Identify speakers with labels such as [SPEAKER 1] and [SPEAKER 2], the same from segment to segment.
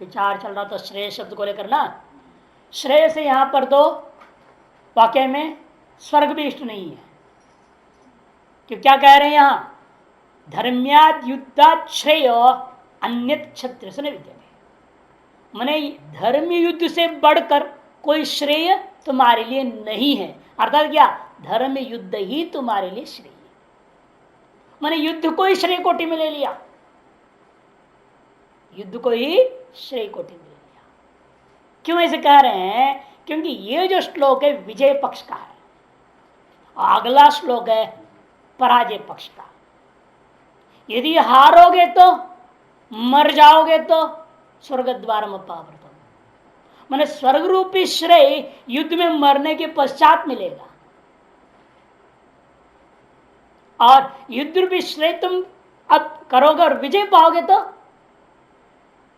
[SPEAKER 1] विचार चल रहा था श्रेय शब्द को लेकर ना। श्रेय से यहां पर तो वाक्य में स्वर्ग भी इष्ट नहीं है। क्यों, क्या कह रहे हैं यहां? धर्म्याद युद्धात श्रेय अन्य क्षत्र से न विद्यते। माने धर्म युद्ध से बढ़कर कोई श्रेय तुम्हारे लिए नहीं है। अर्थात क्या? धर्म युद्ध ही तुम्हारे लिए श्रेय है। माने युद्ध को ही श्रेय कोटि में ले लिया, युद्ध को ही श्रेय कोटि में ले लिया। क्यों ऐसे कह रहे हैं? क्योंकि ये जो श्लोक है विजय पक्ष का है, अगला श्लोक है पराजय पक्ष का। यदि हारोगे तो, मर जाओगे तो स्वर्ग द्वार में पावृतम, माने स्वर्ग रूपी श्रेय युद्ध में मरने के पश्चात मिलेगा। और युद्ध रूपी श्रेय तुम अब करोगे और विजय पाओगे तो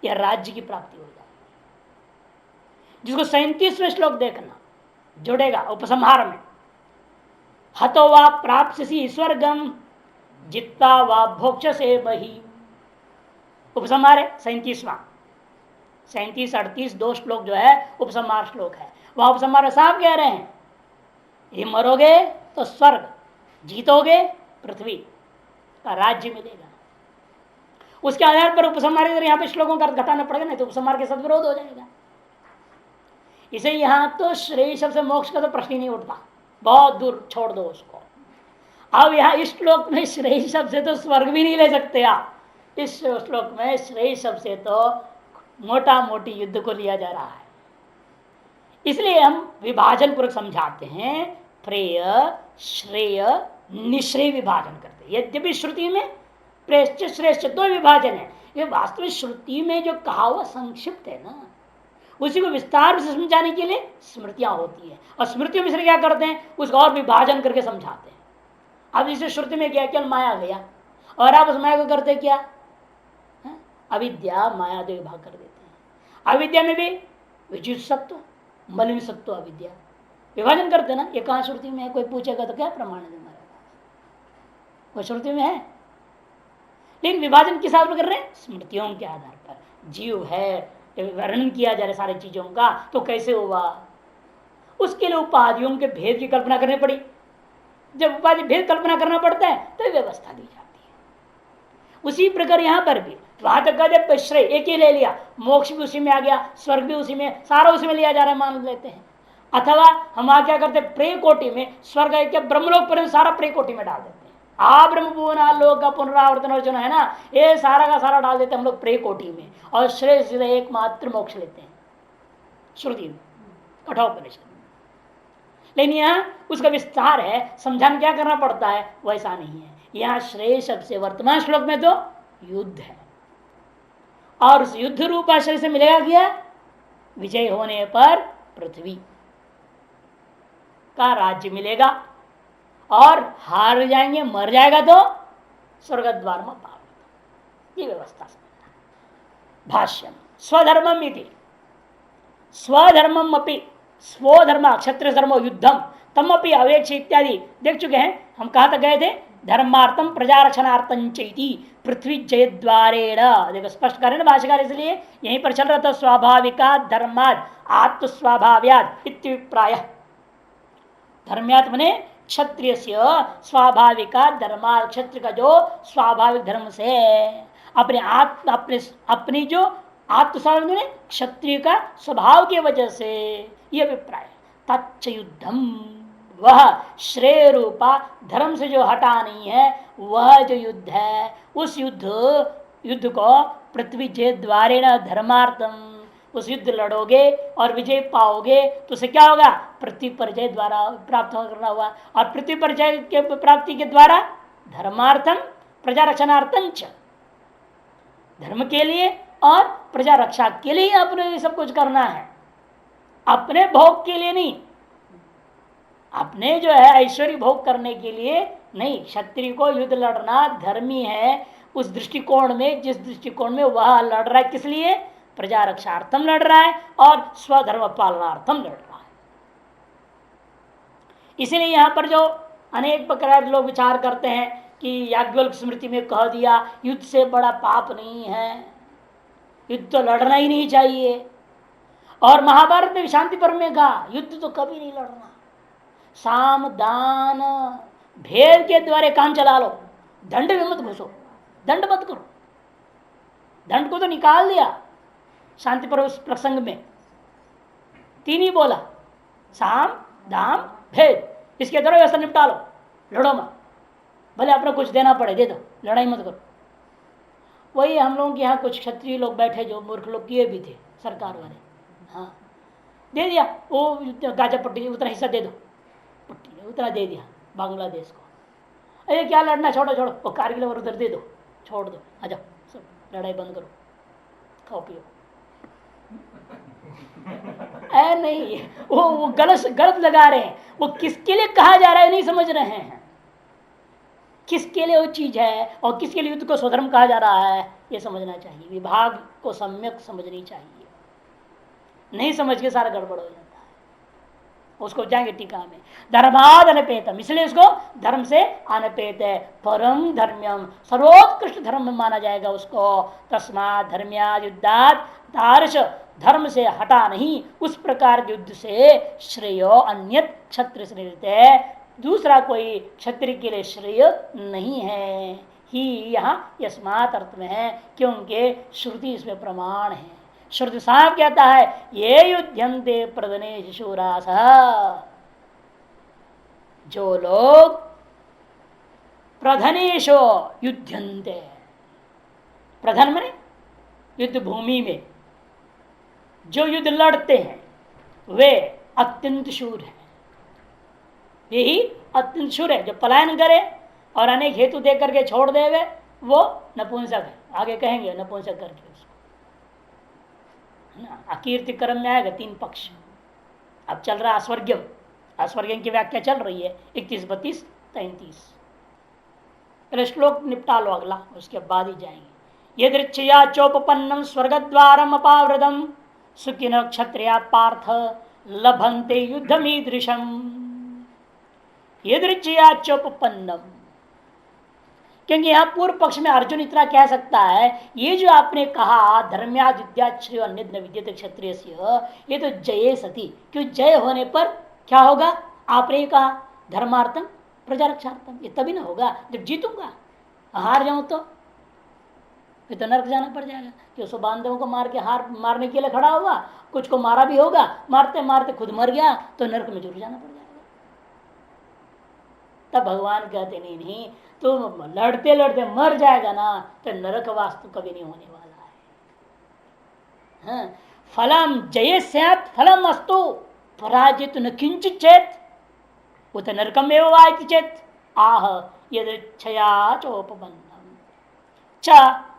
[SPEAKER 1] यह राज्य की प्राप्ति हो जाएगी। जिसको 37वें श्लोक देखना जुड़ेगा उपसंहार में, हतो वा प्राप्स्यसि स्वर्गम जित्वा वा भोक्ष्यसे बहि। उपसंहार है 37वां, 37, 38 दो श्लोक जो है उपसंहार श्लोक है। वह उपसंहार साहब कह रहे हैं ये मरोगे तो स्वर्ग, जीतोगे पृथ्वी का राज्य मिलेगा। उसके आधार पर उपसंहार यहाँ पे श्लोकों का अर्थ घटाना पड़ेगा, नहीं तो उपसंहार के साथ विरोध हो जाएगा। इसे यहां तो श्रेय शब्द से मोक्ष का तो प्रश्न ही नहीं उठता, बहुत दूर छोड़ दो उसको। अब यहाँ इस श्लोक में श्रेय शब्द से तो स्वर्ग भी नहीं ले सकते आप। इस श्लोक में श्रेय शब्द से तो मोटा मोटी युद्ध को लिया जा रहा है। इसलिए हम विभाजन पूर्वक समझाते हैं, प्रेय श्रेय निश्रेय विभाजन करते हैं। यद्यपि श्रुति में प्रेष्ठ श्रेष्ठ दो विभाजन है, ये वास्तविक श्रुति में जो कहा हुआ संक्षिप्त है ना, उसी को विस्तार से समझाने के लिए स्मृतियां होती है। और स्मृतियों में से क्या करते हैं, उसका और विभाजन करके समझाते हैं। अब इसे श्रुति में क्या, केवल माया गया और आप उस माया को करते क्या? अविद्या माया दो विभाग कर देते हैं। अविद्या में भी विद्युत सत्व, मलिन सत्व, अविद्या विभाजन करते ना। ये कहाँ श्रुति में है? कोई पूछेगा तो क्या प्रमाण है हमारे पास? कोई श्रुति में है? लेकिन विभाजन किस आधार पर कर रहे हैं? स्मृतियों के आधार पर। जीव है, वर्णन किया जा रहा है सारी चीजों का, तो कैसे हुआ? उसके लिए उपाधियों के भेद की कल्पना करनी पड़ी। जब उपाधि भेद कल्पना करना पड़ता है तो व्यवस्था दी जाती है। उसी प्रकार यहां पर भी वहां तक कहते श्रेय एक ही ले लिया, मोक्ष भी उसी में आ गया, स्वर्ग भी उसी में, सारा उसी में लिया जा रहा है मान लेते हैं। अथवा हम क्या करते हैं, प्रेय कोटि में स्वर्ग है, ब्रह्मलोक पर सारा प्रेय कोटि में डाल देते हैं। ब्रह्म भुवना लोक का पुनरावर्तन अर्जुन है ना, ये सारा का सारा डाल देते हैं हम लोग प्रेय कोटि में, और श्रेष्ठ एकमात्र मोक्ष लेते हैं श्रुति में, कठोपनिषद। लेकिन यहाँ उसका विस्तार है, समझाने क्या करना पड़ता है, वैसा नहीं है। यहाँ श्रेय शब्द से वर्तमान श्लोक में तो युद्ध है, और उस युद्ध रूप आश्रय से मिलेगा क्या? विजय होने पर पृथ्वी का राज्य मिलेगा, और हार जाएंगे, मर जाएगा तो स्वर्ग द्वार में पावृत। ये व्यवस्था समझना। भाष्यम स्वधर्मम इति, स्वधर्मम अपि, स्वधर्म क्षत्रिय धर्म युद्धम तम अपि अवेक्ष इत्यादि देख चुके हैं हम। कहां तक गए थे? धर्मार्थम प्रजारक्षणार्थं चैति पृथ्वी जय द्वारेण। देखो स्पष्ट करें ना भाष्यकार, इसलिए यहीं पर चल रहा था। स्वाभाविका धर्माद आत्म स्वाभाव्याद इत्युप्राय। धर्म्यात् मने क्षत्रिय स्वाभाविका धर्माद, क्षत्रिय का जो स्वाभाविक धर्म से अपने आत्म अपनी जो आत्मस्वभाव में क्षत्रिय का स्वभाव की वजह से यह अभिप्राय। तच्च युद्धम, वह श्रेय रूपा धर्म से जो हटा नहीं है, वह जो युद्ध है, उस युद्ध को पृथ्वी जय द्वारे न धर्मार्थम, उस युद्ध लड़ोगे और विजय पाओगे तो उसे क्या होगा? पृथ्वी परिजय द्वारा प्राप्त करना हुआ। और पृथ्वी परिजय के प्राप्ति के द्वारा धर्मार्थम प्रजारक्षणार्थं, धर्म के लिए और प्रजा रक्षा के लिए अपने सब कुछ करना है, अपने भोग के लिए नहीं, अपने जो है ऐश्वर्य भोग करने के लिए नहीं। क्षत्रिय को युद्ध लड़ना धर्मी है उस दृष्टिकोण में, जिस दृष्टिकोण में वह लड़ रहा है। किस लिए? प्रजा रक्षार्थम लड़ रहा है और स्वधर्म पालनार्थम लड़ रहा है। इसीलिए यहां पर जो अनेक प्रकार लोग विचार करते हैं कि याज्ञवल्क्य स्मृति में कह दिया युद्ध से बड़ा पाप नहीं है, युद्ध तो लड़ना ही नहीं चाहिए। और महाभारत में शांति पर्व में कहा युद्ध तो कभी नहीं लड़ना, साम दान भेद के द्वारा काम चला लो, दंड में मत घुसो, दंड मत करो। दंड को तो निकाल दिया शांति पर्व प्रसंग में, तीन ही बोला, साम दाम भेद, इसके द्वारा व्यवस्था निपटा लो, लड़ो मत, भले अपना कुछ देना पड़े दे दो, लड़ाई मत करो। वही हम लोगों के यहाँ कुछ क्षत्रिय लोग बैठे जो मूर्ख लोग किए भी थे सरकार वाले, हाँ दे दिया वो गाजा पट्टी उतना हिस्सा दे दो, पट्टी ने उतना दे दिया बांग्लादेश को, अरे क्या लड़ना, छोड़ो छोड़ो, वो कारगिल और उधर दे दो, छोड़ दो, आ जाओ सब लड़ाई बंद करो, खाओ पियो। नहीं वो गलत गलत लगा रहे हैं, वो किसके लिए कहा जा रहा है नहीं समझ रहे हैं, किसके लिए वो चीज है और किसके लिए युद्ध को स्वधर्म कहा जा रहा है ये समझना चाहिए। विभाग को सम्यक समझनी चाहिए, नहीं समझ के सारा गड़बड़ हो जाता है। उसको जाएंगे टीका में, धर्माद अनपेतम, इसलिए उसको धर्म से अनपेत है, परम धर्म्यम, सर्वोत्कृष्ट धर्म माना जाएगा उसको। तस्मात् धर्म्याद युद्धात् तार्श, धर्म से हटा नहीं, उस प्रकार के युद्ध से श्रेयो अन्यत क्षत्र से, दूसरा कोई क्षत्रिय के लिए श्रेय नहीं है ही, यहाँ यस्मात् अर्थ में है क्योंकि श्रुति इसमें प्रमाण है। श्रुति साफ कहता है ये युध्यन्ते प्रधने शिशुरास, जो लोग प्रधनेशो युध्यन्ते, प्रधन में युद्ध भूमि में जो युद्ध लड़ते हैं वे अत्यंत शूर है, यही अत्यंत शूर है। जो पलायन करे और अनेक हेतु दे करके छोड़ देवे वो नपुंसक है, आगे कहेंगे नपुंसक करके उसको, है ना। अकीर्ति कर्म में आएगा तीन पक्ष, अब चल रहा अस्वर्ग्यम, अस्वर्ग्यम की व्याख्या चल रही है 31, 32, 33। श्लोक निपटा लो अगला, उसके बाद ही जाएंगे। ये दृच्छया चोपन्नम स्वर्गद्वारम अपावृतम सुखिन क्षत्रिया पार्थ लभन्ते युद्धमीदृशम, ये दृच्छया चोपन्नम, क्योंकि यहां पूर्व पक्ष में अर्जुन इतना कह सकता है ये जो आपने कहा धर्म्याद्याश्रय अन्य विद्यते क्षत्रिय, ये तो जये सती, क्यों जय होने पर क्या होगा, आपने कहा धर्मार्थम प्रजारक्षार्थम, ये तभी ना होगा जब जीतूंगा, हार जाऊं तो फिर तो नरक जाना पड़ जाएगा। कि उसको बांधवों को मार के हार मारने के लिए खड़ा हुआ, कुछ को मारा भी होगा, मारते मारते खुद मर गया तो नरक में जरूर जाना पड़ जाएगा। तब भगवान कहते नहीं नहीं, तो लड़ते लड़ते मर जाएगा ना तो नरक वास्तु कभी नहीं होने वाला है। हाँ, फलम जय सैत फलम अस्तु पराजित न किंचित चेत उत नरकम एवं चेत आह यदया चोपबन्धम, च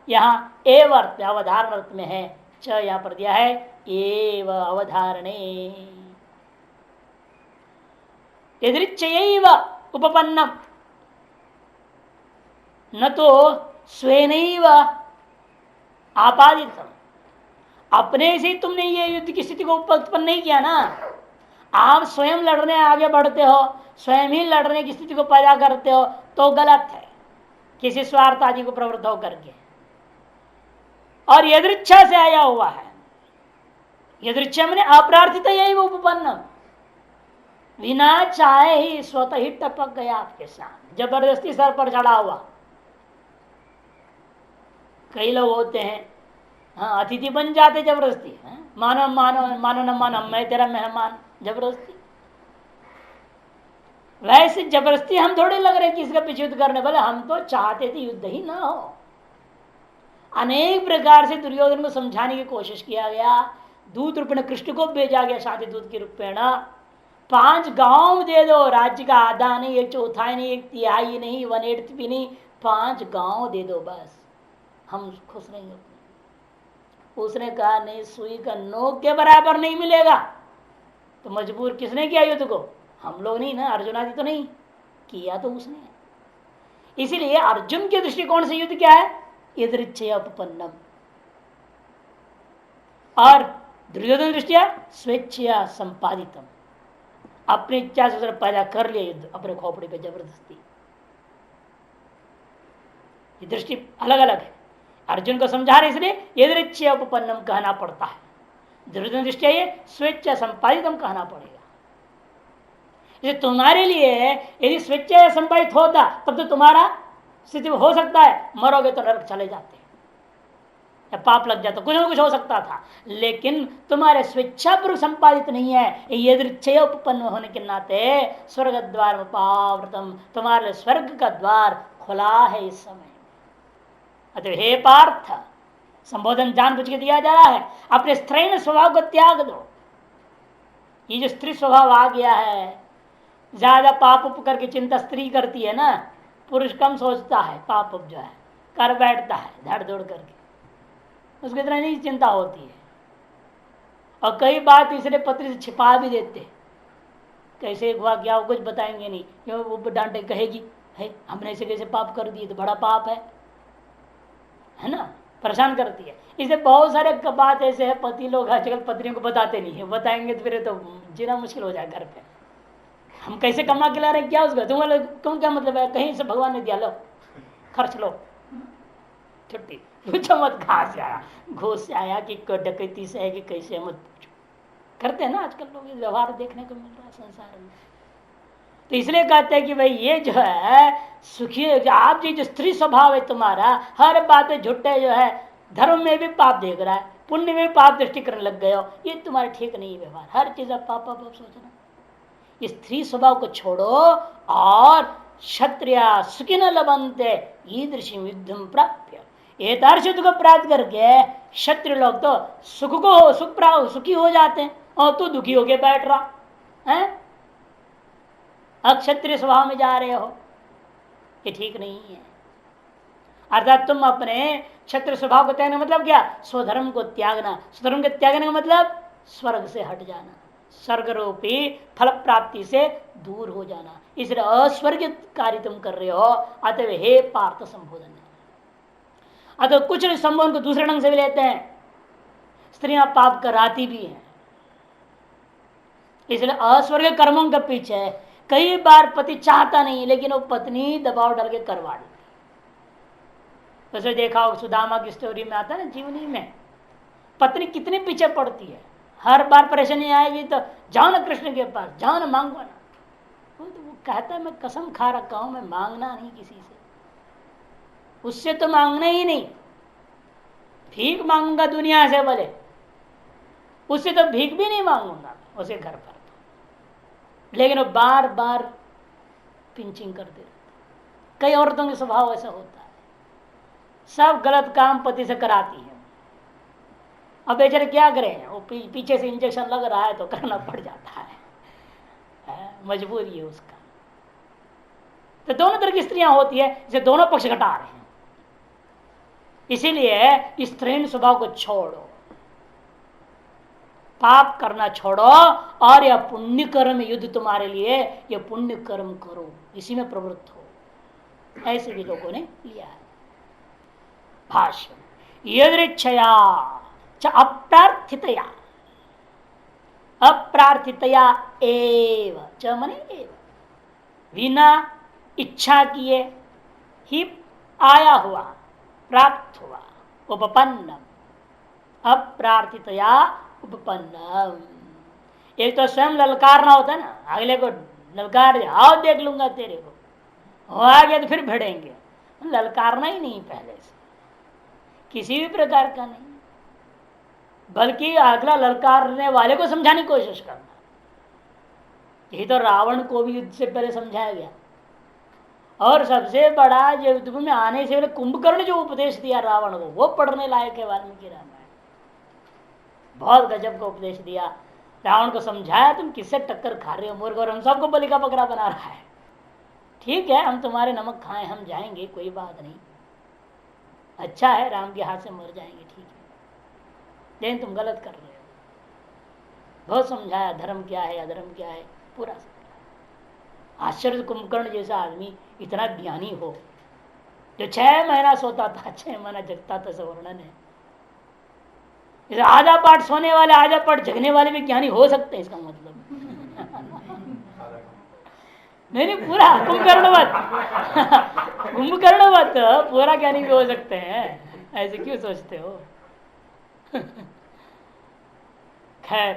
[SPEAKER 1] यहाँ एव अर्थ अवधारण अर्थ में है, च यहाँ पर दिया है एव अवधारणे, यदृच्छयैव उपपन्नम, न तो स्वेनैव आपादितम, अपने से तुमने ये युद्ध की स्थिति को उत्पन्न नहीं किया ना, आप स्वयं लड़ने आगे बढ़ते हो, स्वयं ही लड़ने की स्थिति को पैदा करते हो तो गलत है, किसी स्वार्थ आदि को प्रवृत्त होकर के। और यदृच्छा से आया हुआ है, यदृच्छा मैंने अप्रार्थित यही वो उपपन्न, बिना चाहे ही स्वतः ही टपक गया आपके साथ, जबरदस्ती सर पर चढ़ा हुआ। कई लोग होते हैं हाँ अतिथि बन जाते जबरदस्ती, मानो मानो मानो न मानो मैं तेरा मेहमान, जबरदस्ती। वैसे जबरदस्ती हम थोड़े लग रहे किसी का पीछे युद्ध करने वाले, हम तो चाहते थे युद्ध ही ना हो। अनेक प्रकार से दुर्योधन को समझाने की कोशिश किया गया, दूत रूपेण कृष्ण को भेजा गया शांति दूत के रूपेण, 5 गांव दे दो, राज्य का आधा नहीं, 1/4 नहीं, 1/3 नहीं, 1/8 भी नहीं, 5 गांव दे दो बस, हम खुश रहेंगे। उसने कहा नहीं, सुई का नोक के बराबर नहीं मिलेगा। तो मजबूर किसने किया युद्ध को, हम लोग नहीं ना, अर्जुन आदि तो नहीं किया, तो उसने। इसीलिए अर्जुन के दृष्टिकोण से युद्ध क्या है, यदृच्छया उपपन्नम, और दुर्योधन दृष्टिया स्वेच्छया संपादितम, अपनी इच्छा से पैदा कर लिया युद्ध अपने खोपड़ी पे जबरदस्ती। ये दृष्टि अलग अलग है। अर्जुन को समझा रहे इसलिए यदृच्छया उपपन्नम कहना पड़ता है, दुर्योधन दृष्टिया ये स्वेच्छा संपादितम कहना पड़ेगा। ये तुम्हारे लिए यदि स्वेच्छा संपादित होता तब तो तुम्हारा स्थिति हो सकता है मरोगे तो नरक चले जाते या पाप लग जाता, कुछ ना कुछ हो सकता था, लेकिन तुम्हारे स्वेच्छापूर्वक संपादित नहीं है। यदृच्छया उपपन्न होने के नाते स्वर्ग द्वार पावृतम, तुम्हारे स्वर्ग का द्वार खुला है इस समय। अतः हे पार्थ, संबोधन जानबूझ के दिया जा रहा है, अपने स्त्रैण स्वभाव को त्याग दो। ये जो स्त्री स्वभाव आ गया है, ज्यादा पाप उप करके चिंता स्त्री करती है ना, पुरुष कम सोचता है, पाप उप जो है कर बैठता है धड़ दौड़ करके, उसको इतना नहीं चिंता होती है। और कई बात इसलिए पत्र से छिपा भी देते, कैसे हुआ क्या कुछ बताएंगे नहीं, क्यों वो डांटे कहेगी है हमने ऐसे कैसे पाप कर दिए तो बड़ा पाप है ना, परेशान करती है। इसे बहुत सारे बात ऐसे है पति लोग आजकल पत्नियों को बताते नहीं है, बताएंगे तो फिर तो जीना मुश्किल हो जाए घर पे। हम कैसे कमा के ला रहे हैं क्या उसका, तुम क्या मतलब है, कहीं से भगवान ने दिया लो खर्च लो छुट्टी, पूछो मत कहाँ से आया, घूस से आया कि डकैती से है कि कैसे, मत पूछो। करते हैं ना आजकल लोग, व्यवहार देखने को मिल रहा है संसार में। तो इसलिए कहते हैं कि भाई ये जो है सुखी, आप जी जो स्त्री स्वभाव है तुम्हारा, हर बात में झुट्टे जो है, धर्म में भी पाप देख रहा है, पुण्य में भी पाप दृष्टि करने लग गए हो, ये तुम्हारा ठीक नहीं है व्यवहार, हर चीज आप पाप पाप सोचना। इस स्त्री स्वभाव को छोड़ो और क्षत्रिय सुखी न लबंते ईदृशी युद्धम प्राप्य, एतादृश को प्राप्त करके क्षत्रिय लोग तो सुख को हो सुखी हो जाते हैं, और तू दुखी होके बैठ रहा है, अक्षत्रिय स्वभाव में जा रहे हो, ये ठीक नहीं है। अर्थात तुम अपने क्षत्रिय स्वभाव को त्यागना मतलब क्या, स्वधर्म को त्यागना, स्वधर्म के त्यागने का मतलब स्वर्ग से हट जाना, स्वर्ग रूपी फल प्राप्ति से दूर हो जाना, इसलिए अस्वर्गित कार्य तुम कर रहे हो। अतः हे पार्थ संबोधन है। अतः कुछ संबोधन को दूसरे ढंग से भी लेते हैं, स्त्रियां पाप कराती भी हैं, इसलिए अस्वर्ग कर्मों के पीछे कई बार पति चाहता नहीं लेकिन वो पत्नी दबाव डाल के करवा देती। वैसे देखा हो सुदामा की स्टोरी में आता है ना, जीवनी में पत्नी कितनी पीछे पड़ती है, हर बार परेशानी आएगी तो जाओ ना कृष्ण के पास, जाओ ना मांगो ना, तो वो कहता है मैं कसम खा रखा हूं मैं मांगना नहीं किसी से, उससे तो मांगना ही नहीं, भीख मांगूंगा दुनिया से बोले, उससे तो भीख भी नहीं मांगूंगा उसे घर पर, लेकिन वो बार बार पिंचिंग करते रहते। कई औरतों के स्वभाव ऐसा होता है, सब गलत काम पति से कराती है, अब बेचारे क्या करें, वो पीछे से इंजेक्शन लग रहा है तो करना पड़ जाता है, मजबूरी है उसका। तो दोनों तरह की स्त्रियां होती है, जिसे दोनों पक्ष घटा रहे हैं। इसीलिए स्त्रीण स्वभाव को छोड़ो, पाप करना छोड़ो, और यह पुण्य कर्म युद्ध तुम्हारे लिए, यह पुण्य कर्म करो, इसी में प्रवृत्त हो, ऐसे भी लोगों ने लिया है। भाष्य यदृच्छया च अप्रार्थितया, अप्रार्थितया एव च मने एव, बिना इच्छा किए ही आया हुआ, प्राप्त हुआ, उपपन्नम, अप्रार्थितया उपपन्नम। एक तो स्वयं ललकारना होता है ना, अगले को ललकार आओ देख लूंगा तेरे को, हो आ गया तो फिर भिड़ेंगे, ललकारना ही नहीं पहले से, किसी भी प्रकार का नहीं, बल्कि अगला ललकारने वाले को समझाने की कोशिश करना। यही तो रावण को भी युद्ध से पहले समझाया गया, और सबसे बड़ा जो युद्ध में आने से पहले कुंभकर्ण जो उपदेश दिया रावण को, वो पढ़ने लायक है वाल्मीकि रामायण, बहुत गजब का उपदेश दिया, रावण को समझाया तुम किससे टक्कर खा रहे हो मूर्ख, और हम सबको बलि का बकरा बना रहा है, ठीक है हम तुम्हारे नमक खाएं, हम जाएंगे कोई बात नहीं, अच्छा है राम के हाथ से मर जाएंगे ठीक है, लेकिन तुम गलत कर रहे हो। बहुत समझाया धर्म क्या है अधर्म क्या है, पूरा समझाया। आश्चर्य कुंभकर्ण जैसा आदमी इतना ज्ञानी हो, जो 6 महीना सोता था 6 महीना जगता था, वर्णन है। आधा पाठ सोने वाले आधा पाठ जगने वाले भी ज्ञानी हो सकते हैं, इसका मतलब नहीं पूरा कुंभकर्णवत कुंभकर्णवत पूरा ज्ञानी भी हो सकते हैं। ऐसे क्यों सोचते हो? खैर,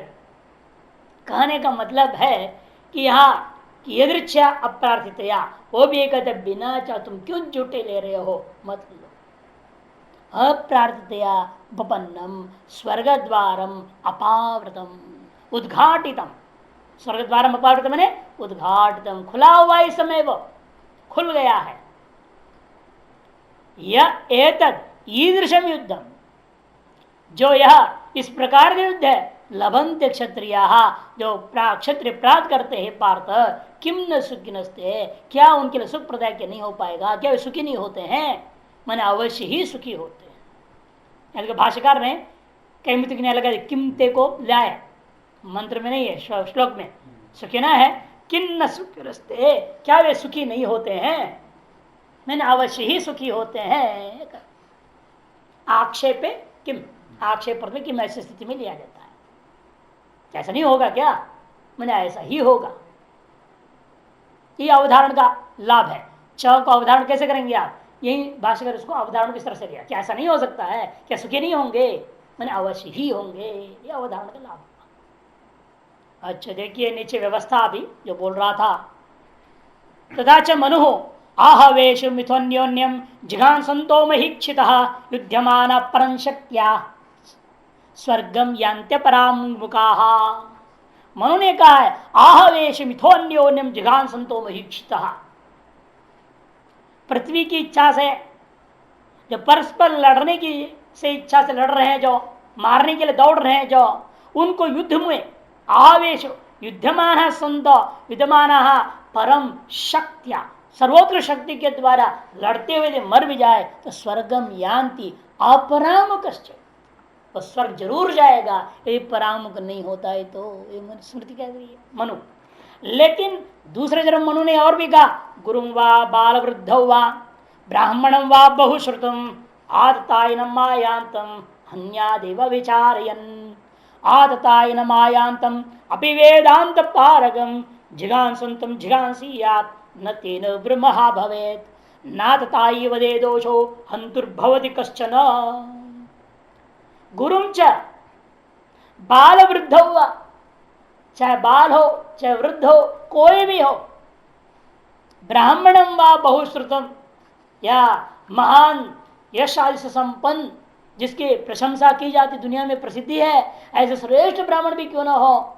[SPEAKER 1] कहने का मतलब है कि यहाँ यदृच्छा अप्रार्थितया, वो भी एक कहते बिना चाह तुम क्यों झूठे ले रहे हो, मत लो। अप्रार्थितया उपपन्नम स्वर्ग द्वारम अपावृतम उद्घाटितम। स्वर्ग द्वारम अपावृतम मैंने उद्घाटितम, खुला हुआ इस समय वो खुल गया है। यह एतद ईदृशम युद्धम, जो यह इस प्रकार का युद्ध है, लभंत क्षत्रिय, जो क्षत्रिय प्राप्त करते हैं पार्थ, किम न सुखिनस्ते, क्या उनके लिए सुख प्रदाय के नहीं हो पाएगा? क्या वे सुखी नहीं होते हैं? मैंने अवश्य ही सुखी होते हैं। भाष्यकार ने कई मित्र ने लगा किम ते को लाए, मंत्र में नहीं है, श्लोक में सुखिना है, किन न सुखिनस्ते, क्या वे सुखी नहीं होते हैं? मैंने अवश्य ही सुखी होते हैं। आक्षेप किम, आक्षेप पर किम ऐसी स्थिति में लिया जाता है, ऐसा नहीं होगा क्या? मैंने ऐसा ही होगा। ये अवधारण का लाभ है। च को अवधारण कैसे करेंगे आप? यही भाष्यकर उसको अवधारण किस तरह से लिया, क्या ऐसा नहीं हो सकता है? क्या सुखी नहीं होंगे? मैंने अवश्य ही होंगे, ये अवधारण का लाभ। अच्छा देखिए नीचे व्यवस्था अभी जो बोल रहा था, तथा च मनु आहवेश मिथोन्योन्यम जिघान संतो महीक्षितः युध्यमान परं शक्त्या स्वर्गम यांत्य परामुखाः। मनु ने कहा है आहवेश मिथोन्योन्यम जिघान संतो महीक्षितः, पृथ्वी की इच्छा से जो परस्पर लड़ने की से इच्छा से लड़ रहे हैं, जो मारने के लिए दौड़ रहे हैं, जो उनको युद्ध में आवेश युद्धमान संत विद्यमान परम शक्तिया, सर्वोत्तर शक्ति के द्वारा लड़ते हुए मर भी जाए तो स्वर्गम यान्ति अपरामुख, तो स्वर्ग जरूर जाएगा। ये परामुख नहीं होता है तो ये स्मृति कह रही है मनु। लेकिन दूसरे तरफ मनु ने और भी कहा गुरुं वा बाल वृद्ध वा ब्राह्मणं वा बहुश्रुतम आततायनम आयांतम हन्यादेव विचारयन् आततायनम आयांतम अपि वेदांत पारगम जिगांसंतम जिगांसीयात् न तेन ब्रह्महा भवेत् नातताई वदे दोषो हंतुर्भवति कश्चन। गुरुम च बाल वृद्ध हुआ, चाहे बाल हो चाहे वृद्ध हो कोई भी हो, ब्राह्मणम व बहुश्रुतम या महान यशाल से संपन्न जिसकी प्रशंसा की जाती दुनिया में प्रसिद्धि है, ऐसे श्रेष्ठ ब्राह्मण भी क्यों ना हो,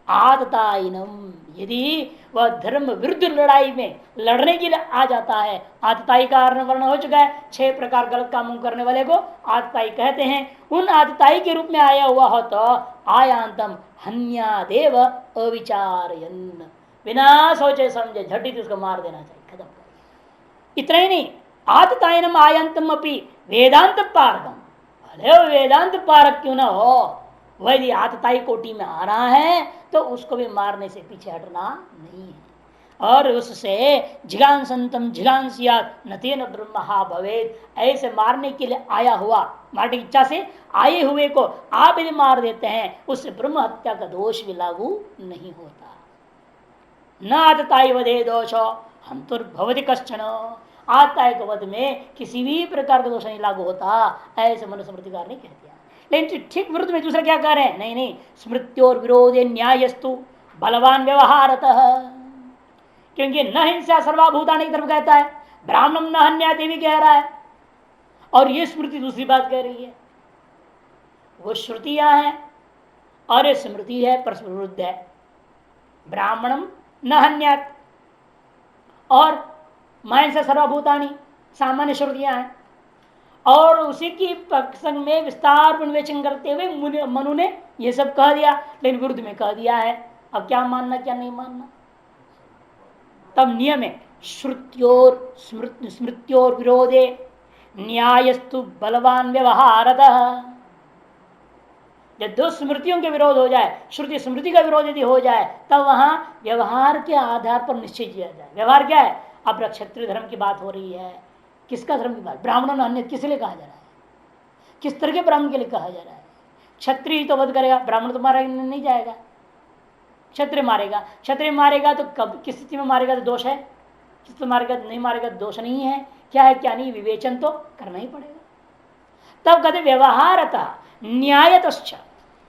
[SPEAKER 1] आततायिनम, यदि वह धर्म विरुद्ध लड़ाई में लड़ने के लिए आ जाता है, आतताई का वर्ण हो चुका है, 6 प्रकार गलत कामों करने वाले को आतताई कहते हैं, उन आतताई के रूप में आया हुआ हो तो आयांतम हन्यादेव अविचारयन्, बिना सोचे समझे झटित उसको मार देना चाहिए, खत्म कर। इतना ही नहीं, आततायनम आयांतम अपनी वेदांत पारगम, भले वेदांत पारक क्यों ना हो, वह यदि आतताई कोटि में आ रहा है तो उसको भी मारने से पीछे हटना नहीं है। और उससे जिगांसंतम जिगांसियात न तेन ब्रह्महा भवेत्, ऐसे मारने के लिए आया हुआ, मारने की इच्छा से आए हुए को आप यदि मार देते हैं उससे ब्रह्म हत्या का दोष भी लागू नहीं होता। न आतताई वधे दोषो हंतुर्भवति कश्चन, आतताई के वध में किसी भी प्रकार का दोष नहीं लागू होता, ऐसे मनुस्मृतिकार ने कह दिया। लेकिन ठीक विरुद्ध में दूसरा क्या कह रहे हैं, नहीं नहीं, स्मृत्योर विरोधे न्यायस्तु बलवान व्यवहारतः, क्योंकि न हिंसा सर्वभूतानि की तरफ कहता है, ब्राह्मणम न हन्याति भी कह रहा है, और ये स्मृति दूसरी बात कह रही है। वो श्रुतियां हैं और ये स्मृति है, परस्पर विरुद्ध है। ब्राह्मणम न हन्यात और महिंसा सर्वभूतानि सामान्य श्रुतियां हैं, और उसी की प्रसंग में विस्तार विवेचन करते हुए मनु ने यह सब कह दिया, लेकिन विरुद्ध में कह दिया है। अब क्या मानना क्या नहीं मानना, तब नियम है श्रुत्योर स्मृत्योर विरोधे न्यायस्तु बलवान व्यवहारतः। जब 2 स्मृतियों के विरोध हो जाए, श्रुति स्मृति का विरोध यदि हो जाए, तब वहां व्यवहार के आधार पर निश्चय किया जाए। व्यवहार क्या है, अब क्षत्रिय धर्म की बात हो रही है, किसका धर्म की बात, ब्राह्मणों ने अन्य किस लिए कहा जा रहा है, किस तरह के ब्राह्मण के लिए कहा जा रहा है। क्षत्रिय तो वध करेगा, ब्राह्मण तो मारा नहीं जाएगा, क्षत्रिय मारेगा। क्षत्रिय मारेगा तो कब किस स्थिति में मारेगा तो दोष है, किस तो मारेगा तो नहीं मारेगा तो दोष नहीं है, क्या है क्या नहीं विवेचन तो करना ही पड़ेगा। तब कहते व्यवहारतः न्यायतश्च,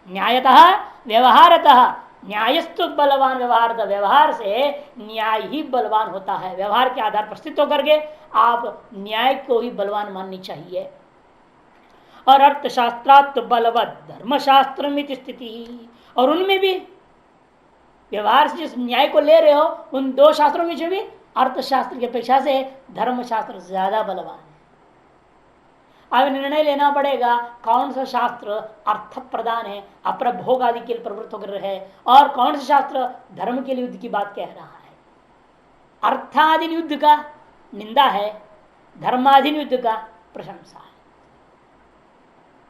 [SPEAKER 1] न्यायतः व्यवहारतः, न्यायस्तु बलवान, व्यवहार व्यवहार से न्याय ही बलवान होता है। व्यवहार के आधार पर स्थित होकर के आप न्याय को ही बलवान माननी चाहिए। और अर्थशास्त्रात् बलवत धर्मशास्त्र स्थिति, और उनमें भी व्यवहार से जिस न्याय को ले रहे हो उन दो शास्त्रों में भी अर्थशास्त्र की अपेक्षा से धर्मशास्त्र ज्यादा बलवान है। अब निर्णय लेना पड़ेगा कौन सा शास्त्र अर्थ प्रदान है, अप्रभोग आदि के लिए प्रवृत्त होकर है, और कौन सा शास्त्र धर्म के लिए युद्ध की बात कह रहा है। अर्थाधीन युद्ध का निंदा है, धर्माधीन युद्ध का प्रशंसा है।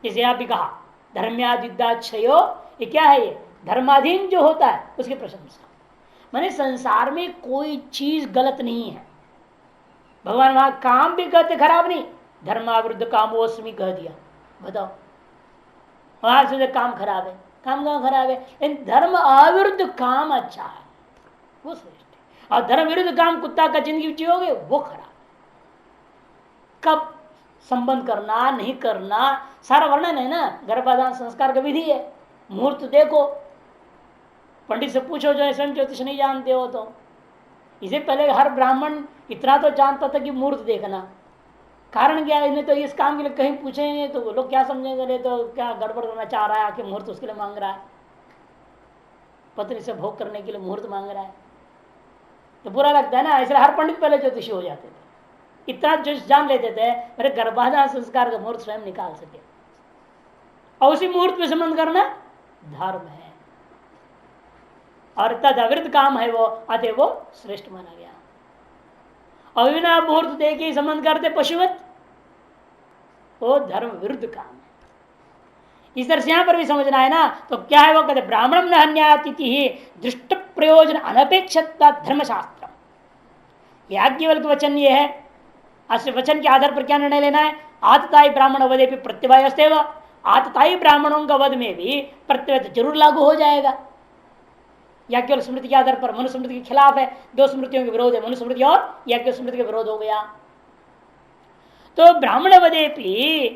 [SPEAKER 1] जैसे आप भी कहा धर्म्यादिद्दाक्षयो, ये क्या है? ये धर्माधीन जो होता है उसकी प्रशंसा। माने संसार में कोई चीज गलत नहीं है। भगवान वहां काम भी कहते खराब नहीं, धर्माविरुद्ध कामोस्मि कह दिया। बताओ वहां से काम खराब है, काम कहाँ खराब है? लेकिन धर्म अविरुद्ध काम अच्छा है, वो श्रेष्ठ है। और धर्म विरुद्ध काम कुत्ता का जिंदगी जियोगे वो खराब। कब संबंध करना नहीं करना सारा वर्णन है ना। गर्भाधान संस्कार का विधि है, मुहूर्त देखो, पंडित से पूछो जो स्वयं ज्योतिष नहीं जानते हो तो। इसे पहले हर ब्राह्मण इतना तो जानता था कि मुहूर्त देखना। कारण क्या है? इन्हें तो इस काम के लिए कहीं पूछेंगे तो वो लोग क्या समझेंगे, तो क्या गड़बड़ करना चाह रहा है, कि मुहूर्त उसके लिए मांग रहा है, पत्नी से भोग करने के लिए मुहूर्त मांग रहा है, तो बुरा लगता है ना। इसलिए हर पंडित पहले ज्योतिषी हो जाते थे, इतना ज्योतिष जान लेते थे मेरे गर्भाधान संस्कार का मुहूर्त स्वयं निकाल सके। और उसी मुहूर्त में संबंध करना धर्म है, और तद अविरुद्ध काम है वो, अतः वो श्रेष्ठ माना गया। और बिना मुहूर्त देख के संबंध करते पशुवत, वो धर्म विरुद्ध काम है। इस तरह से यहां पर भी समझना है ना। तो क्या है वो? कहते ब्राह्मणम न हन्यातिथि ही दृष्ट प्रयोजन अनपेक्षित धर्मशास्त्र। याज्ञवल्क्य का वचन ये है। अस वचन के आधार पर क्या निर्णय लेना है? आतताई ब्राह्मण वधे भी प्रत्यवायस्ते व, आतताई ब्राह्मणों का वध में भी प्रत्यय जरूर लागू हो जाएगा। या केवल स्मृति के आधार पर, मनुस्मृति के खिलाफ है, दो स्मृतियों के विरोध है, मनुस्मृति और या स्मृति के विरोध हो गया। तो ब्राह्मण वधे भी,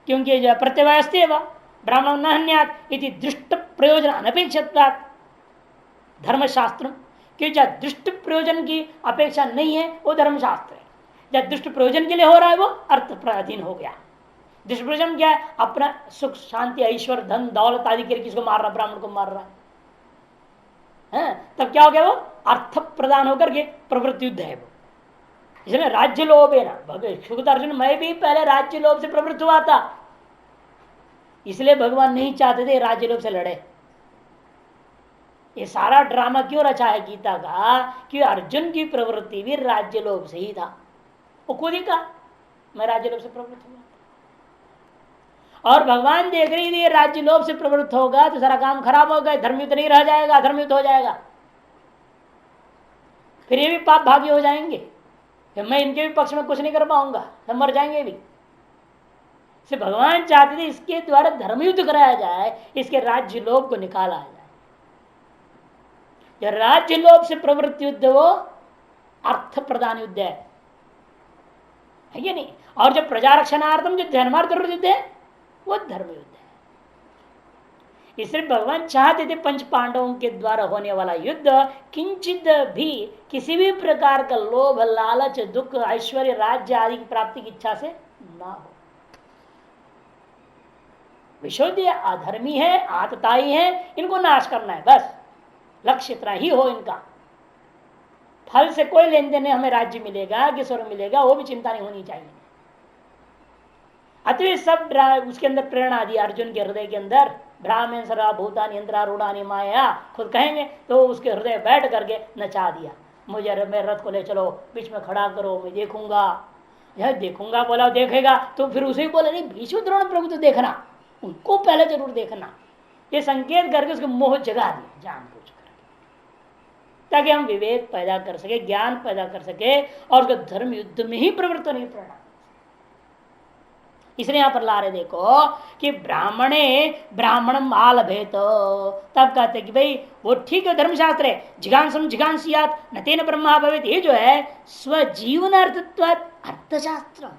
[SPEAKER 1] क्योंकि प्रत्यवायस्ते व ब्राह्मण न हन्यात् इति दृष्ट प्रयोजन अनपेक्षित धर्मशास्त्र, कि जब दृष्ट प्रयोजन की अपेक्षा नहीं है वो धर्मशास्त्र है। जब दृष्ट प्रयोजन के लिए हो रहा है वो अर्थ प्राधीन हो गया। दृष्ट प्रयोजन क्या है? अपना सुख शांति ऐश्वर्य धन दौलत आदि के लिए किसको मार रहा? ब्राह्मण को मार रहा है। तब क्या हो गया? वो अर्थ प्रदान होकर के प्रवृत्ति युद्ध है वो। इसलिए राज्य लोभ है ना। शुद्ध अर्जुन मैं भी पहले राज्य लोभ से प्रवृत्त हुआ था, इसलिए भगवान नहीं चाहते थे राज्य लोभ से लड़े। ये सारा ड्रामा क्यों रचा है गीता का? कि अर्जुन की प्रवृत्ति भी राज्य लोभ से ही था। वो खुद ही कहा मैं राज्य लोभ से प्रवृत्त हुआ, और भगवान देख रही थी राज्य लोभ से प्रवृत्त होगा तो सारा काम खराब होगा, धर्मयुद्ध नहीं रह जाएगा, धर्मयुद्ध हो जाएगा, फिर ये भी पाप भागी हो जाएंगे, फिर मैं इनके भी पक्ष में कुछ नहीं कर पाऊंगा, सब मर जाएंगे भी। से भगवान चाहते थे इसके द्वारा धर्मयुद्ध कराया जाए, इसके राज्य लोभ को निकाला जाए। जो राज्य लोभ से प्रवृत्ति युद्ध वो अर्थ प्रदान युद्ध है ये नहीं। और जो प्रजारक्षणार्थम जो धर्मार्थ युद्ध है वो धर्म युद्ध है। इसलिए भगवान चाहते थे पंच पांडवों के द्वारा होने वाला युद्ध किंचित भी किसी भी प्रकार का लोभ लालच दुख ऐश्वर्य राज्य आदि की प्राप्ति की इच्छा से ना हो। विशुद्ध अधर्मी है, आतताई है, इनको नाश करना है, बस लक्ष्य इतना ही हो इनका। फल से कोई लेन देन नहीं, हमें राज्य मिलेगा कि स्वर्ग मिलेगा वो भी चिंता नहीं होनी चाहिए। अतः सब उसके अंदर प्रेरणा दी अर्जुन के हृदय के अंदर। ब्राह्मण सर्वा भूतानि यंत्रारूढ़ानि माया खुद कहेंगे तो उसके हृदय बैठ करके नचा दिया। मुझे मेरे रथ को ले चलो, बीच में खड़ा करो, मैं देखूंगा। यह देखूंगा बोला, देखेगा तो फिर उसे बोले नहीं भीष्म द्रोण प्रभु तो देखना, उनको पहले जरूर देखना। ये संकेत करके उसको मोह जगा दिया जानबूझ कर, ताकि हम विवेक पैदा कर सके, ज्ञान पैदा कर सके और उसको धर्म युद्ध में ही प्रवृत्त नहीं पड़ना। इसलिए यहां पर ला रहे देखो कि ब्राह्मणे ब्राह्मणम आलभेत, तब कहते कि भाई वो ठीक है धर्मशास्त्र है, जिगांसम जिगांसियात न तेन ब्रह्मा भवेत, ये जो है स्वजीवन अर्थत्वात् अर्थशास्त्र।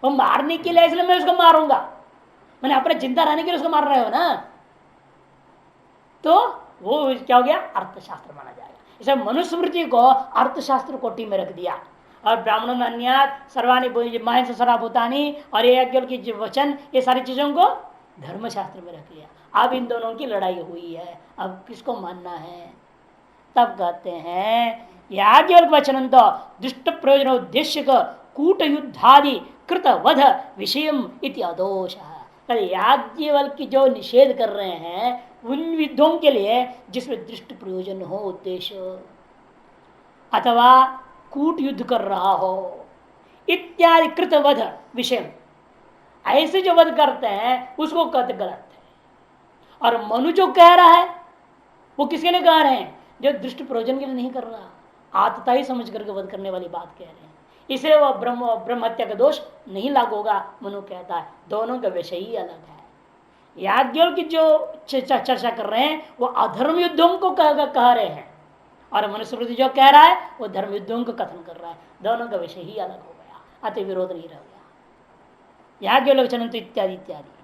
[SPEAKER 1] वो मारने के लिए इसलिए मैं उसको मारूंगा, मैंने अपने जिंदा रहने के लिए उसको मार रहे हो ना, तो वो क्या हो गया, अर्थशास्त्र माना जाएगा। इसे मनुस्मृति को अर्थशास्त्र कोटि में रख दिया, और ब्राह्मण अन्यात सर्वाणी महंस सराभूतानी और ये की वचन, ये सारी चीजों को धर्मशास्त्र में रख लिया। अब इन दोनों की लड़ाई हुई है, अब किसको मानना है? तब कहते हैं याज्ञवल्क वचन तो दुष्ट प्रयोजन उद्देश्य कूट युद्धादि कृत वध विषय इति अदोष। याज्ञवल्क की जो निषेध कर रहे हैं उन युद्धों के लिए जिसमें दृष्ट प्रयोजन हो, उद्देश्य, अथवा कूट युद्ध कर रहा हो इत्यादि कृत वध विषय, ऐसे जो वध करते हैं उसको कहते गलत है। और मनु जो कह रहा है वो किसके लिए कह रहे हैं? जो दृष्ट प्रयोजन के लिए नहीं कर रहा, आतता ही समझ करके वध करने वाली बात कह रहे हैं, इसलिए वह ब्रह्म हत्या का दोष नहीं लागू होगा। मनु कहता है दोनों का विषय ही अलग है। याज्ञवल्क्य की जो चर्चा कर रहे हैं वो अधर्म युद्धों को कह रहे हैं, और मनुस्मृति जो कह रहा है वो धर्म युद्धों को कथन कर रहा है। दोनों का विषय ही अलग हो गया, अति विरोध नहीं रह गया। याज्ञवल्क्य चनंत इत्यादि इत्यादि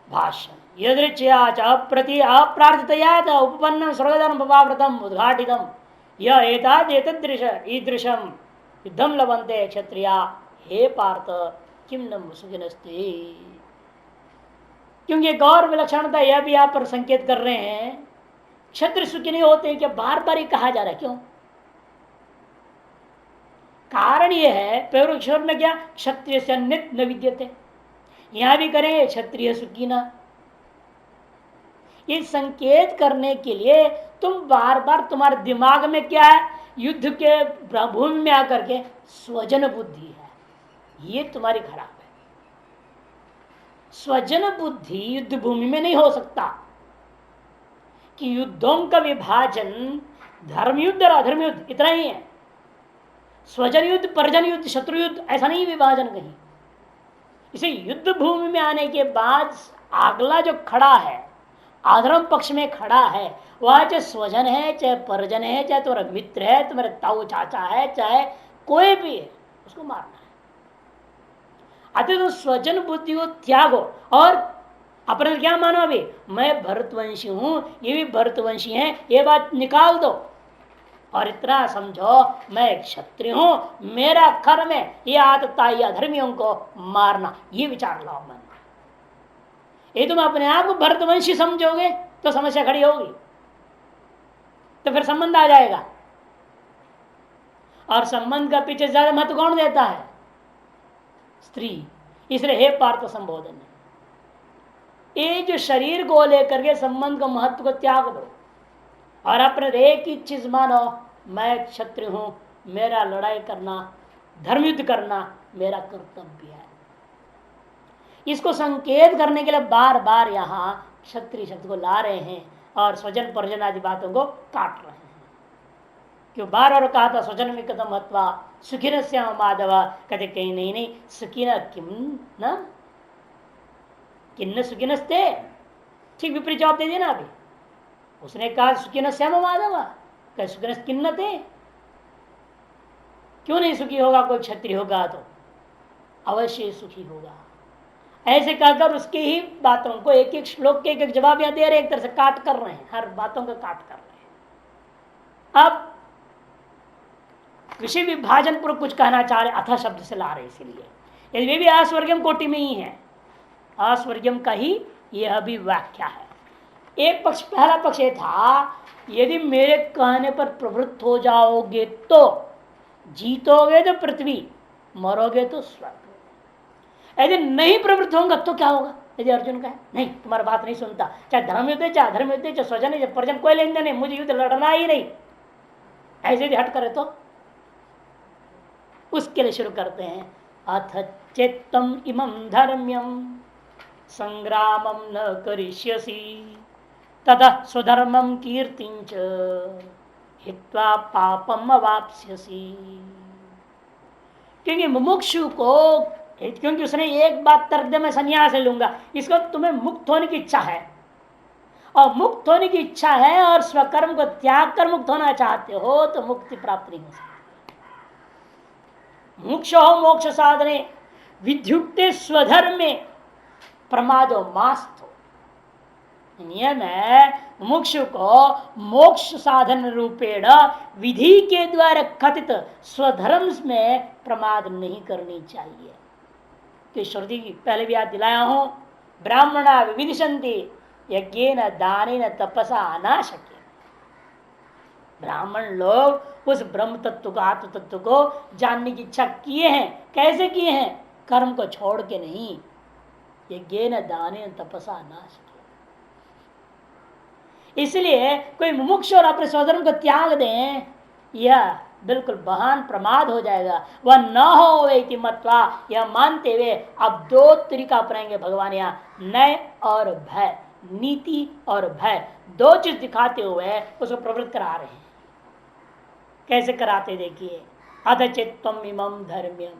[SPEAKER 1] भाष्य यदृच्छया च अप्रति अप्रार्थितया उपपन्नं स्वर्गधर्मव्रतम् उद्घाटितम् यह एतदृश ईदृशं युद्धं लभन्ते क्षत्रिया हे पार्थ किम न सुखिनस्ते। क्योंकि एक और विलक्षणता यह भी आप पर संकेत कर रहे हैं, क्षत्रिय सुखी नहीं होते क्या? बार बार ही कहा जा रहा है, क्यों? कारण यह है पूर्वोक्षर में क्या, क्षत्रिय से अन्य न विद्यते, यहां भी करेंगे क्षत्रिय सुखी न। ये संकेत करने के लिए तुम बार बार, तुम्हारे दिमाग में क्या है, युद्ध के भूमि में आकर के स्वजन बुद्धि है, ये तुम्हारी खराब है। स्वजन बुद्धि युद्ध भूमि में नहीं हो सकता कि युद्धों का विभाजन धर्म युद्ध और अधर्म युद्ध इतना ही है। स्वजन युद्ध, परजन युद्ध, शत्रु युद्ध ऐसा नहीं विभाजन कहीं। इसे युद्ध भूमि में आने के बाद अगला जो खड़ा है, अधर्म पक्ष में खड़ा है, वह चाहे स्वजन है, चाहे परिजन है, चाहे तुम्हारा मित्र है, तुम्हारे ताऊ चाचा है, चाहे कोई भी है, उसको मारना है। अतः तो स्वजन बुद्धि को त्यागो और अपने क्या मानो, अभी मैं भरतवंशी हूं, ये भी भरतवंशी है, ये बात निकाल दो और इतना समझो मैं क्षत्रिय हूं, मेरा कर्म है ये आदता ये अधर्मियों को मारना, ये विचार लाओ मन। ये तुम अपने आप को भरतवंशी समझोगे तो समस्या खड़ी होगी, तो फिर संबंध आ जाएगा। और संबंध का पीछे ज्यादा महत्व कौन देता है? स्त्री। इसलिए हे पार्थ संबोधन, ये जो शरीर को लेकर के संबंध का महत्व को त्याग दो और अपने एक ही चीज मानो, मैं क्षत्रिय हूं, मेरा लड़ाई करना, धर्म युद्ध करना मेरा कर्तव्य है। इसको संकेत करने के लिए बार बार यहाँ क्षत्रिय शब्द को ला रहे हैं और स्वजन परिजन आदि बातों को काट रहे हैं। क्यों बार बार कहा था स्वजन में कदम महत्वा सुखिन श्याम माधव, कहते कहीं नहीं सुखिन किम न किन्न सुखिनस्ते, ठीक विपरीत जवाब दे दिया ना अभी। उसने कहा सुखिन श्याम माधव, कह सुखिन किन्न थे, क्यों नहीं सुखी होगा? कोई क्षत्रिय होगा तो अवश्य सुखी होगा। ऐसे कहकर उसकी ही बातों को एक एक श्लोक के एक जवाब यहाँ दे रहे, एक तरह से काट कर रहे हैं, हर बातों को काट कर रहे हैं। अब विषय विभाजन पर कुछ कहना चाह रहे, अथ शब्द से ला रहे, इसीलिए यदि भी अस्वर्गम कोटि में ही है, अस्वर्गम का ही यह भी व्याख्या है। एक पक्ष, पहला पक्ष ये था यदि मेरे कहने पर प्रवृत्त हो जाओगे तो जीतोगे तो पृथ्वी, मरोगे तो स्वर्ग। यदि नहीं प्रवृत्त होगा तो क्या होगा? यदि अर्जुन कहे नहीं तुम्हारी बात नहीं सुनता, चाहे धर्म युद्ध है, चाहे अधर्म युद्ध है, चाहे स्वजन है, चाहे परिजन, कोई लेन देन नहीं, मुझे युद्ध लड़ना ही नहीं, ऐसे यदि हट करे तो उसके लिए शुरू करते हैं अथ चेत्तम इमं धर्म्यम संग्रामम न करिष्यसि ततः स्वधर्मम कीर्तिंच हित्वा पापम अवाप्स्यसि। क्योंकि मुमुक्षु को, क्योंकि उसने एक बात तर्क दे मैं संन्यास लूंगा, इसको तुम्हें मुक्त होने की इच्छा है और मुक्त होने की इच्छा है और स्वकर्म को त्याग कर मुक्त होना चाहते हो तो मुक्ति प्राप्त नहीं हो सकती। मोक्ष हो मोक्ष साधने विद्युक्ते स्वधर्म में प्रमादो मास्तो। नियम है मुमुक्षु को मोक्ष साधन रूपेण विधि के द्वारा कथित स्वधर्म में प्रमाद नहीं करनी चाहिए। कि श्रुति की पहले भी याद दिलाया हूं, ब्राह्मणा विविदिशन्ति यज्ञेन दानेन तपसा अनाशक्य। ब्राह्मण लोग उस ब्रह्म तत्व को, आत्म तत्व को जानने की इच्छा किए हैं। कैसे किए हैं? कर्म को छोड़ के नहीं, यज्ञेन दानेन तपसा अनाशक्य। इसलिए कोई मुमुक्ष और अपने स्वधर्म को त्याग दें, यह बिल्कुल महान प्रमाद हो जाएगा। वह न हो वेति मत्वा, यह मानते हुए अब दो तरीका अपनाएंगे भगवान यहाँ, नय और भय, नीति और भय, दो चीज दिखाते हुए उसको प्रवृत्त करा रहे हैं। कैसे कराते देखिए, अधचित्तम इमं धर्म्यम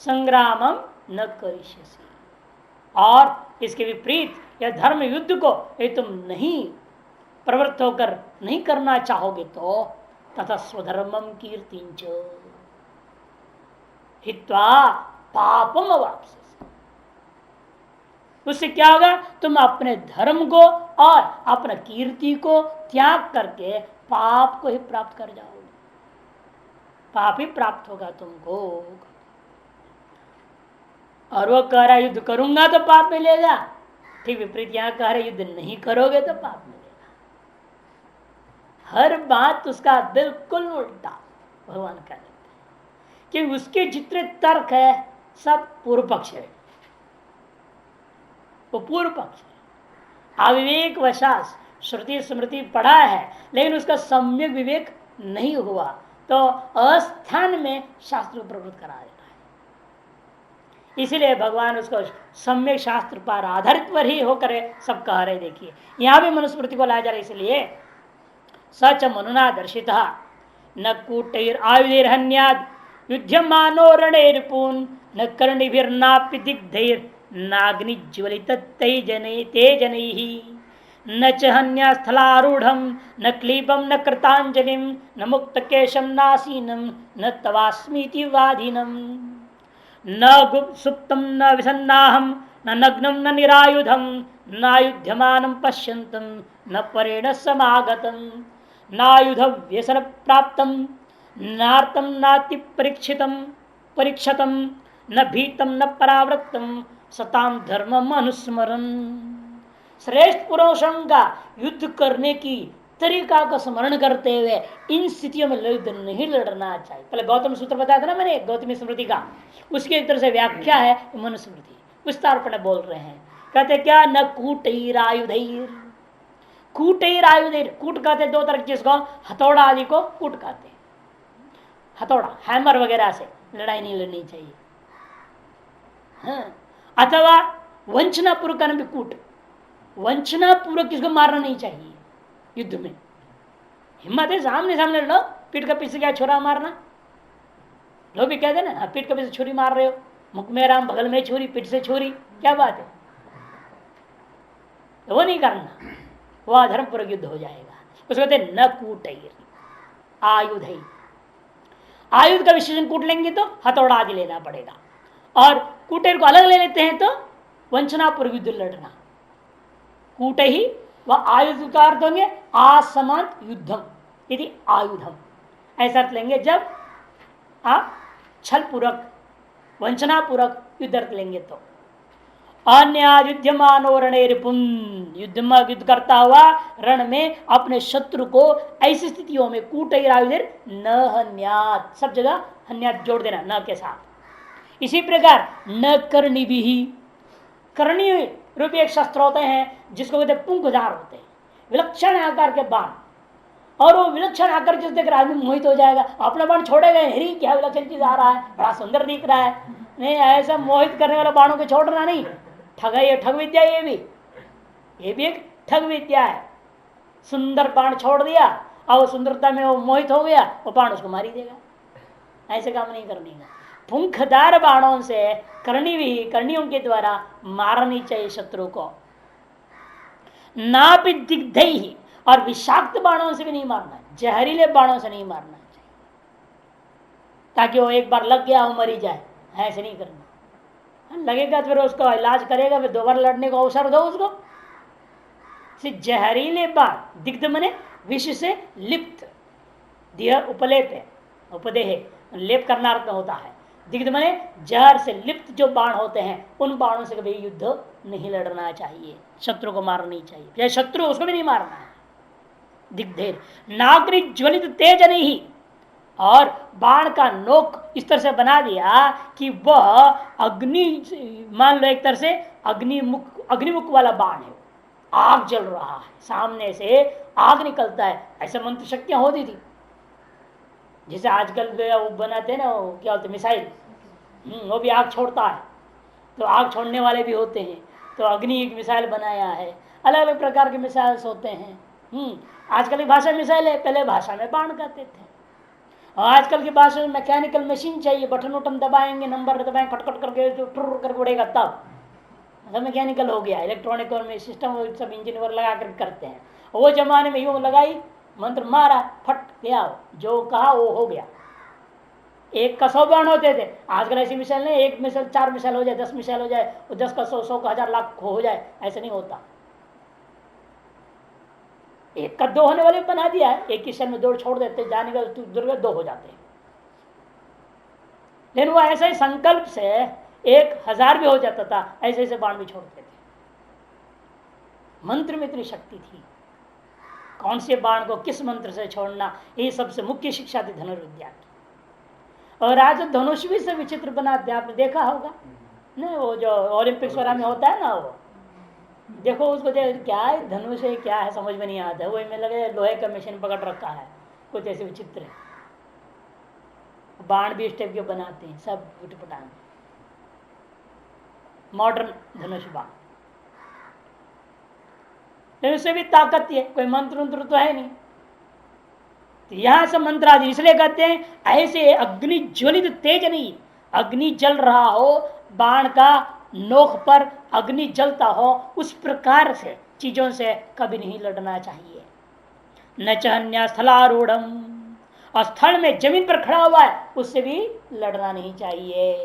[SPEAKER 1] संग्रामम न करिष्यसि। और इसके विपरीत यह धर्म युद्ध को यदि तुम नहीं प्रवृत्त होकर नहीं करना चाहोगे तो तथा स्वधर्मम कीर्तिंच हित्वा पापम अवाप्स्यसि। उससे क्या होगा? तुम अपने धर्म को और अपना कीर्ति को त्याग करके पाप को ही प्राप्त कर जाओगे। पाप ही प्राप्त होगा तुमको। और वो कह रहा है युद्ध करूंगा तो पाप मिलेगा, ठीक विपरीत यहां कह रहे युद्ध नहीं करोगे तो पाप मिलेगा। हर बात उसका बिल्कुल उल्टा भगवान कह देते हैं कि उसके जितने तर्क है सब पूर्व पक्ष है, वो पूर्व पक्ष है। अविवेक वशात श्रुति स्मृति पढ़ा है लेकिन उसका सम्यक विवेक नहीं हुआ तो अस्थान में शास्त्र को प्रवृत्त करा देना है। इसीलिए भगवान उसको सम्यक शास्त्र पर आधारित पर ही होकर सब कह रहे। देखिए यहां भी मनुस्मृति को लाया जा रहा है। इसलिए सच मनुना दर्शिता न कूटैर आयुधैर्हन्याद युध्यमानो रणैर्पून् न कर्णिभिर्नापि दिग्धैर् नाग्निज्वलित तेजनैः न च हन्यास्थलारूढ़ं न क्लीबं न कृतांजलिं न मुक्तकेशं नासीनं न तवास्मीति वादिनं न गुप्सुप्तं न विसन्नाहं न नग्नं न निरायुधं नायुध्यमानं पश्यन्तं न परेण समागतं नायुध व्यसन प्राप्तं नार्तं नाति परीक्षितं न भीतं न परावृत्तं सताम धर्मम अनुस्मरन्। श्रेष्ठ पुरुषों का युद्ध करने की तरीका को स्मरण करते हुए इन स्थितियों में युद्ध नहीं लड़ना चाहिए। पहले गौतम सूत्र बताया था ना मैंने, गौतमी स्मृति का, उसके एक तरह से व्याख्या है मनुस्मृति, विस्तार पर बोल रहे हैं। कहते क्या? न कूटैर आयुधैर, कूटैर आयुधैर, कूट कहते दो तरह जिसको हथौड़ा आदि को कूट कहते, हथौड़ा हैमर वगैरह से लड़ाई नहीं लड़नी चाहिए। हाँ। अथवा वंचना पूर्वक का भी कूट, वंचना पूर्वक किसको मारना नहीं चाहिए युद्ध में। हिम्मत है सामने सामने लड़ो, पीठ का पीछे क्या छोरा मारना। लोग भी कहते ना पीठ का पीछे छुरी मार रहे हो, मुख में राम बगल में छुरी पीठ से छुरी, क्या बात है? तो वो नहीं करना, वो अधर्म पूर्वक युद्ध हो जाएगा। उसको कहते न कूटैर आयुधैर। आयुध का विशेषण कूट लेंगे तो हथौड़ा आदि लेना पड़ेगा, और कूटेर को अलग ले लेते हैं तो वंचना पूर्व युद्ध लड़ना। कूट ही वह आयुध का अर्थ होंगे असमान युद्धम यदि आयुधम, ऐसा अर्थ लेंगे जब आप छल पूर्वक वंचना पूर्वक युद्ध अर्थ लेंगे तो। अन्य युद्धमानो रणैर्पुन, युद्ध करता हुआ रण में अपने शत्रु को ऐसी स्थितियों में कूटैर आयुधैर न हन्यात्, सब जगह हन्यात् जोड़ देना न के साथ। इसी प्रकार न कर्णी भी, कर्णी रूपी एक शस्त्र होते हैं जिसको कहते पुंखधार होते हैं, विलक्षण आकार के बाण, और वो विलक्षण आकार जिस देख आदमी मोहित हो जाएगा, अपना बाण छोड़ेगा नहीं, क्या विलक्षण चीज आ रहा है, बड़ा सुंदर दिख रहा है। नहीं, ऐसा मोहित करने वाला बाणों को छोड़ना नहीं, ठग है, ठग विद्या ये भी एक ठग विद्या है। सुंदर बाण छोड़ दिया और सुंदरता में वो मोहित हो गया, वो बाण उसको मारी देगा। ऐसे काम नहीं करने का। पुंखदार बाणों से कर्णियों के द्वारा मारनी चाहिए शत्रु को, ना भी दिग्ध ही, और विषाक्त बाणों से भी नहीं मारना, जहरीले बाणों से नहीं मारना चाहिए ताकि वो एक बार लग गया वो मरी जाए, ऐसे नहीं करना। लगेगा तो फिर उसको इलाज करेगा, फिर दोबारा लड़ने को अवसर दो उसको। जहरीले बाण, दिग्ध मने विष से लिप्त, दिया उपलेप है, उपदेह लेप करना अर्थ में होता है। दिग्ध मने जहर से लिप्त जो बाण होते हैं उन बाणों से कभी युद्ध नहीं लड़ना चाहिए, शत्रु को मारना नहीं चाहिए, चाहे शत्रु उसको भी नहीं मारना है। दिग्धेर नागरी ज्वलित तेज नहीं, और बाण का नोक इस तरह से बना दिया कि वह अग्नि, मान लो एक तरह से अग्निमुख वाला बाण है, आग जल रहा है, सामने से आग निकलता है, ऐसे मंत्र शक्तियां होती थी। जैसे आजकल वो बनाते हैं ना, वो क्या होते मिसाइल, वो भी आग छोड़ता है, तो आग छोड़ने वाले भी होते हैं। तो अग्नि एक मिसाइल बनाया है, अलग अलग प्रकार के मिसाइल्स होते हैं। आजकल की भाषा मिसाइल है, पहले भाषा में बाण कहते थे। और आजकल की भाषा में मैकेनिकल मशीन चाहिए, बटन वटन दबाएंगे, नंबर दबाएंगे, खटखट करके जो टुर करके उड़ेगा, तब मतलब मैकेनिकल हो गया, इलेक्ट्रॉनिक और सिस्टम सब इंजन वगैरह लगा कर करते हैं। वो जमाने में यूं लगाई, मंत्र मारा, फट गया, जो कहा वो हो गया। एक का 100 बाण होते थे, आजकल ऐसी मिसाइल नहीं, एक मिसाइल 4 मिसाइल हो जाए, 10 मिसाइल हो जाए, 10 का 100, 100 का 1000, लाख हो जाए, ऐसे नहीं होता। एक का 2 होने वाले बना दिया है, एक की में 2 छोड़ देते, जाने का दुर्गा 2 हो जाते हैं। लेकिन वो ऐसे ही संकल्प से 1000 भी हो जाता था, ऐसे ऐसे बाण भी छोड़ते थे। मंत्र में इतनी शक्ति थी, कौन से बाण को किस मंत्र से छोड़ना, ये सबसे मुख्य शिक्षा थी धनुर्विद्या की। और आज धनुष भी से विचित्र बनाते, आपने देखा होगा नहीं, वो जो ओलंपिक्स वगैरह में होता है ना, वो देखो उसको क्या है, धनुष है क्या है समझ में नहीं आता है, वो में लगे लोहे का मशीन पकड़ रखा है, कुछ ऐसे विचित्र है। बाण भी इस टाइप के बनाते हैं, सब उठपटांग मॉडर्न धनुष बाण, लेकिन उससे भी ताकत है, कोई मंत्र तो है नहीं। तो यहां से मंत्र आदि इसलिए कहते हैं ऐसे अग्नि ज्वलित तेज नहीं, अग्नि जल रहा हो, बाण का नोक पर अग्नि जलता हो, उस प्रकार से चीजों से कभी नहीं लड़ना चाहिए। न चन्या स्थलारूढ़, और स्थल में जमीन पर खड़ा हुआ है उससे भी लड़ना नहीं चाहिए।